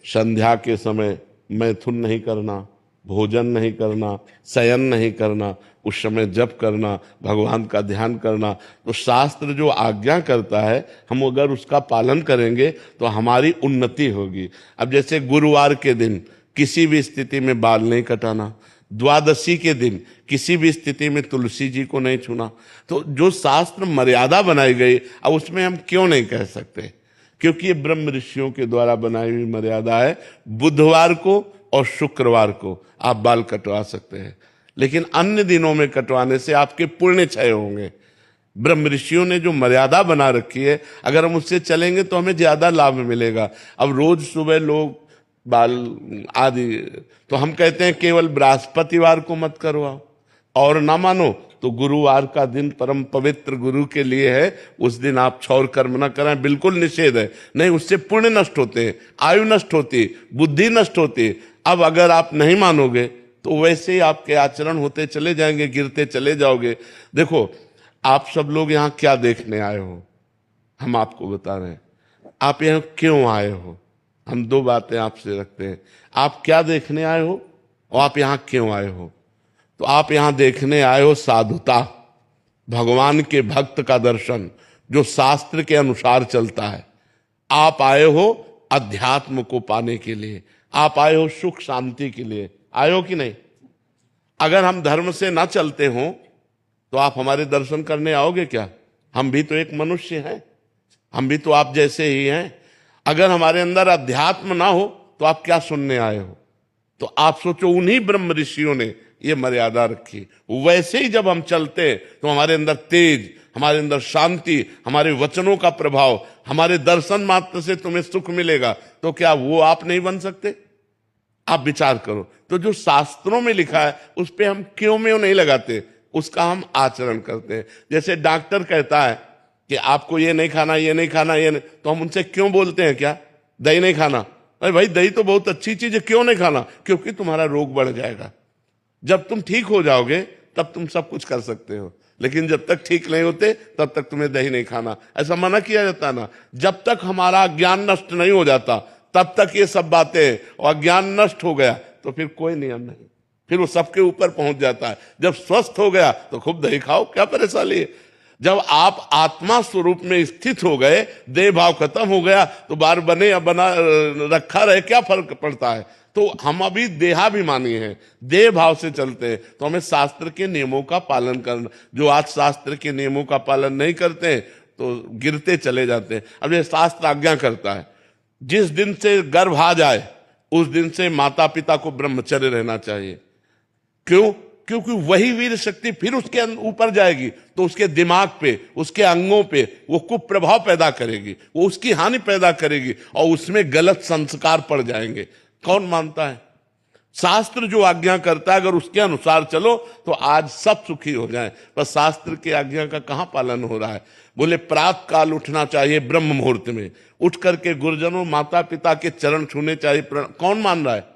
संध्या के समय मैथुन नहीं करना, भोजन नहीं करना, शयन नहीं करना, उस समय जप करना, भगवान का ध्यान करना। तो शास्त्र जो आज्ञा करता है, हम अगर उसका पालन करेंगे तो हमारी उन्नति होगी। अब जैसे गुरुवार के दिन किसी भी स्थिति में बाल नहीं कटाना, द्वादशी के दिन किसी भी स्थिति में तुलसी जी को नहीं छूना। तो जो शास्त्र मर्यादा बनाई गई, अब उसमें हम क्यों नहीं कह सकते? क्योंकि ये ब्रह्म ऋषियों के द्वारा बनाई हुई मर्यादा है। बुधवार को और शुक्रवार को आप बाल कटवा सकते हैं, लेकिन अन्य दिनों में कटवाने से आपके पुण्य क्षय होंगे। ब्रह्म ऋषियों ने जो मर्यादा बना रखी है, अगर हम उससे चलेंगे तो हमें ज्यादा लाभ मिलेगा। अब रोज सुबह लोग बाल आदि, तो हम कहते हैं केवल बृहस्पतिवार को मत करवाओ, और ना मानो तो गुरुवार का दिन परम पवित्र गुरु के लिए है, उस दिन आप क्षौर कर्म न करें, बिल्कुल निषेध है। नहीं, उससे पुण्य नष्ट होते हैं, आयु नष्ट होती, बुद्धि नष्ट होती। अब अगर आप नहीं मानोगे तो वैसे ही आपके आचरण होते चले जाएंगे, गिरते चले जाओगे। देखो, आप सब लोग यहाँ क्या देखने आए हो, हम आपको बता रहे हैं। आप यहाँ क्यों आए हो, हम दो बातें आपसे रखते हैं। आप क्या देखने आए हो और आप यहाँ क्यों आए हो? तो आप यहाँ देखने आए हो साधुता, भगवान के भक्त का दर्शन जो शास्त्र के अनुसार चलता है। आप आए हो अध्यात्म को पाने के लिए, आप आए हो सुख शांति के लिए। आए हो कि नहीं? अगर हम धर्म से ना चलते हो तो आप हमारे दर्शन करने आओगे क्या? हम भी तो एक मनुष्य हैं, हम भी तो आप जैसे ही हैं। अगर हमारे अंदर अध्यात्म ना हो तो आप क्या सुनने आए हो? तो आप सोचो, उन्हीं ब्रह्म ऋषियों ने ये मर्यादा रखी। वैसे ही जब हम चलते तो हमारे अंदर तेज, हमारे अंदर शांति, हमारे वचनों का प्रभाव, हमारे दर्शन मात्र से तुम्हें सुख मिलेगा। तो क्या वो आप नहीं बन सकते? आप विचार करो। तो जो शास्त्रों में लिखा है उस पे हम क्यों में नहीं लगाते, उसका हम आचरण करते हैं। जैसे डॉक्टर कहता है कि आपको ये नहीं खाना, ये नहीं खाना, ये नहीं, तो हम उनसे क्यों बोलते हैं क्या दही नहीं खाना? अरे भाई, दही तो बहुत अच्छी चीज है, क्यों नहीं खाना? क्योंकि तुम्हारा रोग बढ़ जाएगा। जब तुम ठीक हो जाओगे तब तुम सब कुछ कर सकते हो, लेकिन जब तक ठीक नहीं होते तब तक तुम्हें दही नहीं खाना, ऐसा मना किया जाता ना। जब तक हमारा ज्ञान नष्ट नहीं हो जाता तब तक ये सब बातें, और ज्ञान नष्ट हो गया तो फिर कोई नियम नहीं, फिर वो सबके ऊपर पहुंच जाता है। जब स्वस्थ हो गया तो खूब दही खाओ, क्या परेशानी है? जब आप आत्मा स्वरूप में स्थित हो गए, देह भाव खत्म हो गया, तो बार बने या बना रखा रहे, क्या फर्क पड़ता है? तो हम अभी देहाभिमानी हैं, देह भाव से चलते हैं। तो हमें शास्त्र के नियमों का पालन करना। जो आज शास्त्र के नियमों का पालन नहीं करते हैं तो गिरते चले जाते हैं। अब ये शास्त्र आज्ञा करता है, जिस दिन से गर्भ आ जाए उस दिन से माता पिता को ब्रह्मचर्य रहना चाहिए। क्यों? क्योंकि वही वीर शक्ति फिर उसके ऊपर जाएगी तो उसके दिमाग पे, उसके अंगों पे वो कुप्रभाव पैदा करेगी, वो उसकी हानि पैदा करेगी और उसमें गलत संस्कार पड़ जाएंगे। कौन मानता है? शास्त्र जो आज्ञा करता है अगर उसके अनुसार चलो तो आज सब सुखी हो जाएं। पर शास्त्र की आज्ञा का कहां पालन हो रहा है? बोले प्रातः काल उठना चाहिए, ब्रह्म मुहूर्त में उठ करके गुरुजनों माता पिता के चरण छूने चाहिए। कौन मान रहा है?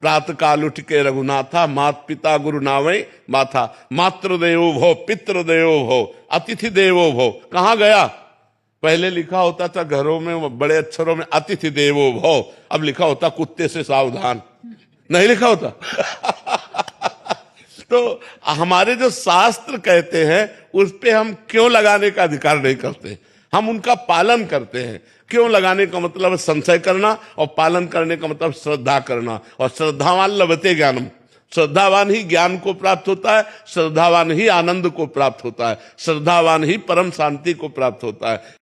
प्रातः काल उठ के रघुनाथा, मात पिता गुरु नावै माथा, मातृ देवो भव, पितृ देवो भव, अतिथि देवो भव। कहां गया? पहले लिखा होता था घरों में बड़े अक्षरों में अतिथि देवो भव, अब लिखा होता कुत्ते से सावधान, नहीं लिखा होता। तो हमारे जो शास्त्र कहते हैं उस पे हम क्यों लगाने का अधिकार नहीं करते? हम उनका पालन करते हैं। क्यों लगाने का मतलब संशय करना, और पालन करने का मतलब श्रद्धा करना। और श्रद्धावान लभते ज्ञानम, श्रद्धावान ही ज्ञान को प्राप्त होता है, श्रद्धावान ही आनंद को प्राप्त होता है, श्रद्धावान ही परम शांति को प्राप्त होता है।